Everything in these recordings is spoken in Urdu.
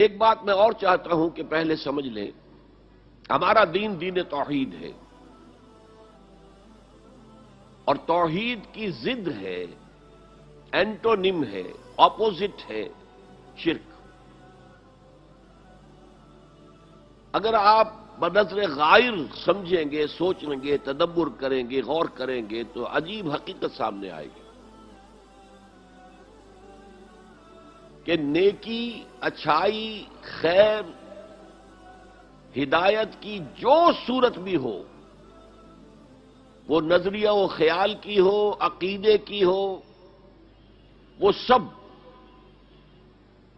ایک بات میں اور چاہتا ہوں کہ پہلے سمجھ لیں، ہمارا دین دین توحید ہے، اور توحید کی ضد ہے، اینٹونیم ہے، اپوزٹ ہے شرک۔ اگر آپ بنظر غائر سمجھیں گے، سوچیں گے، تدبر کریں گے، غور کریں گے تو عجیب حقیقت سامنے آئے گی کہ نیکی، اچھائی، خیر، ہدایت کی جو صورت بھی ہو، وہ نظریہ و خیال کی ہو، عقیدے کی ہو، وہ سب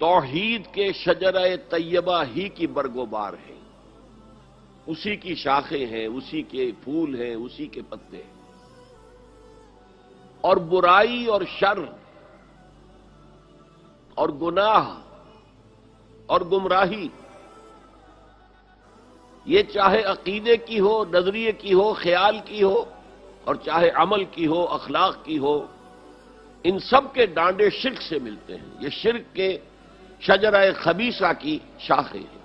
توحید کے شجرہ طیبہ ہی کی برگوبار ہے، اسی کی شاخیں ہیں، اسی کے پھول ہیں، اسی کے پتے ہیں۔ اور برائی اور شر اور گناہ اور گمراہی، یہ چاہے عقیدے کی ہو، نظریے کی ہو، خیال کی ہو، اور چاہے عمل کی ہو، اخلاق کی ہو، ان سب کے ڈانڈے شرک سے ملتے ہیں۔ یہ شرک کے شجرہ خبیثہ کی شاخیں ہیں۔